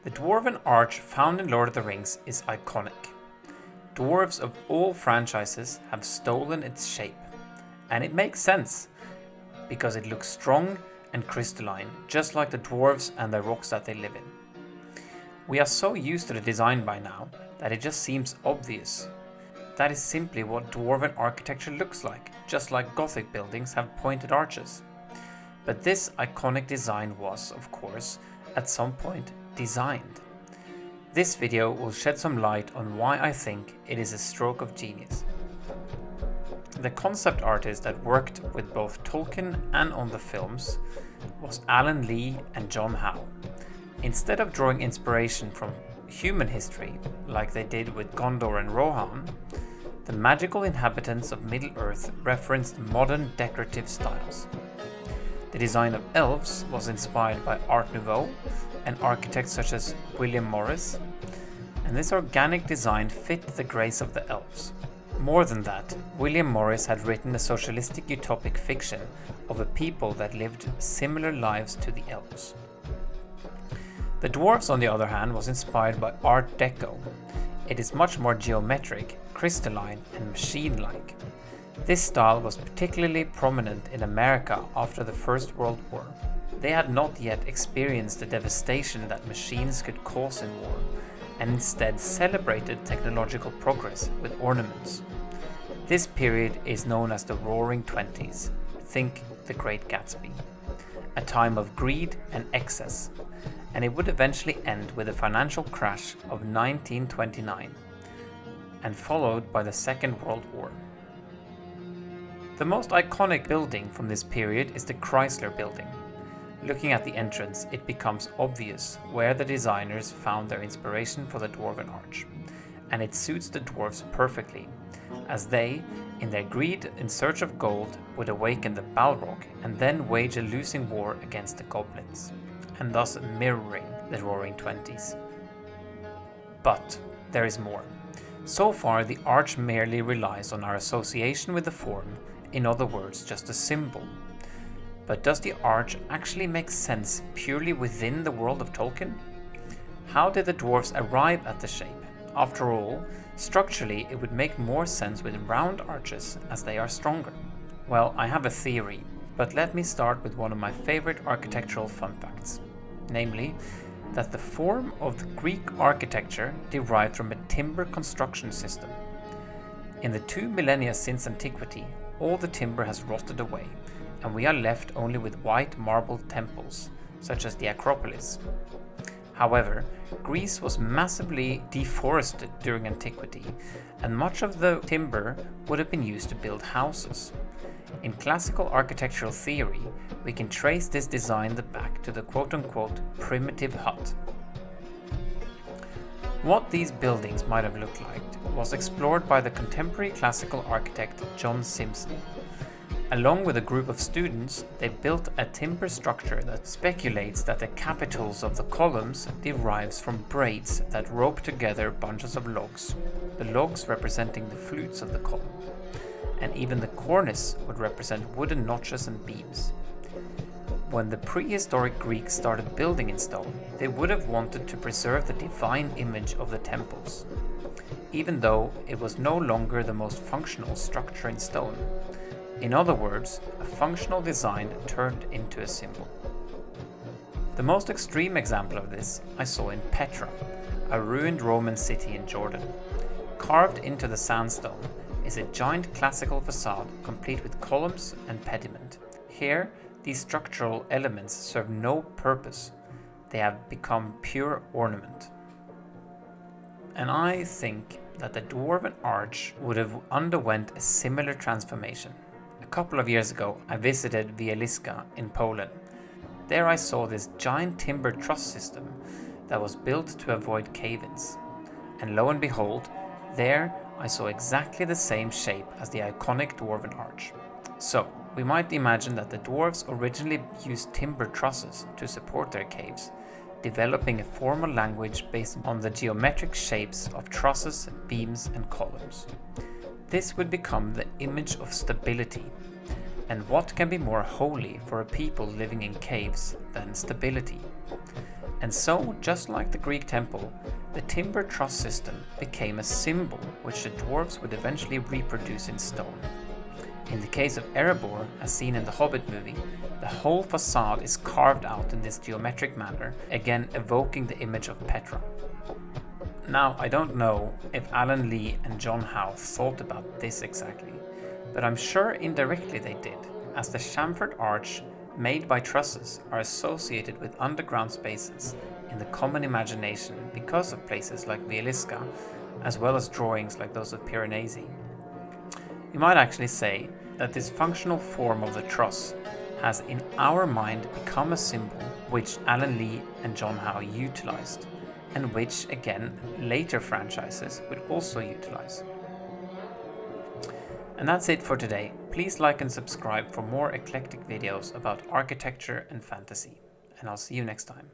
The Dwarven arch found in Lord of the Rings is iconic. Dwarves of all franchises have stolen its shape, and it makes sense, because it looks strong and crystalline, just like the dwarves and the rocks that they live in. We are so used to the design by now that it just seems obvious. That is simply what Dwarven architecture looks like, just like Gothic buildings have pointed arches. But this iconic design was, of course, at some point designed. This video will shed some light on why I think it is a stroke of genius. The concept artist that worked with both Tolkien and on the films was Alan Lee and John Howe. Instead of drawing inspiration from human history, like they did with Gondor and Rohan, the magical inhabitants of Middle-earth referenced modern decorative styles. The design of elves was inspired by Art Nouveau and architects such as William Morris, and this organic design fit the grace of the elves. More than that, William Morris had written a socialistic utopic fiction of a people that lived similar lives to the elves. The dwarves, on the other hand, was inspired by Art Deco. It is much more geometric, crystalline, and machine-like. This style was particularly prominent in America after the First World War. They had not yet experienced the devastation that machines could cause in war, and instead celebrated technological progress with ornaments. This period is known as the Roaring Twenties. Think The Great Gatsby. A time of greed and excess, and it would eventually end with a financial crash of 1929, and followed by the Second World War. The most iconic building from this period is the Chrysler Building. Looking at the entrance, it becomes obvious where the designers found their inspiration for the Dwarven arch, and it suits the dwarves perfectly, as they, in their greed in search of gold, would awaken the Balrog and then wage a losing war against the goblins, and thus mirroring the Roaring Twenties. But there is more. So far, the arch merely relies on our association with the form, in other words, just a symbol. But does the arch actually make sense purely within the world of Tolkien? How did the dwarves arrive at the shape? After all, structurally it would make more sense with round arches as they are stronger. Well, I have a theory, but let me start with one of my favorite architectural fun facts. Namely, that the form of the Greek architecture derived from a timber construction system. In the 2 millennia since antiquity, all the timber has rotted away, and we are left only with white marble temples, such as the Acropolis. However, Greece was massively deforested during antiquity, and much of the timber would have been used to build houses. In classical architectural theory, we can trace this design back to the quote-unquote primitive hut. What these buildings might have looked like was explored by the contemporary classical architect John Simpson. Along with a group of students, they built a timber structure that speculates that the capitals of the columns derives from braids that rope together bunches of logs, the logs representing the flutes of the column, and even the cornice would represent wooden notches and beams. When the prehistoric Greeks started building in stone, they would have wanted to preserve the divine image of the temples, even though it was no longer the most functional structure in stone. In other words, a functional design turned into a symbol. The most extreme example of this I saw in Petra, a ruined Roman city in Jordan. Carved into the sandstone is a giant classical facade complete with columns and pediment. Here, these structural elements serve no purpose. They have become pure ornament. And I think that the Dwarven arch would have underwent a similar transformation. A couple of years ago, I visited Wieliska in Poland. There I saw this giant timber truss system that was built to avoid cave-ins. And lo and behold, there I saw exactly the same shape as the iconic Dwarven arch. So, we might imagine that the dwarves originally used timber trusses to support their caves, developing a formal language based on the geometric shapes of trusses, beams, and columns. This would become the image of stability. And what can be more holy for a people living in caves than stability? And so, just like the Greek temple, the timber truss system became a symbol which the dwarves would eventually reproduce in stone. In the case of Erebor, as seen in the Hobbit movie, the whole facade is carved out in this geometric manner, again evoking the image of Petra. Now, I don't know if Alan Lee and John Howe thought about this exactly, but I'm sure indirectly they did, as the chamfered arch made by trusses are associated with underground spaces in the common imagination because of places like Vieliska, as well as drawings like those of Piranesi. You might actually say that this functional form of the truss has in our mind become a symbol which Alan Lee and John Howe utilized, and which again later franchises would also utilize. And that's it for today. Please like and subscribe for more eclectic videos about architecture and fantasy, and I'll see you next time.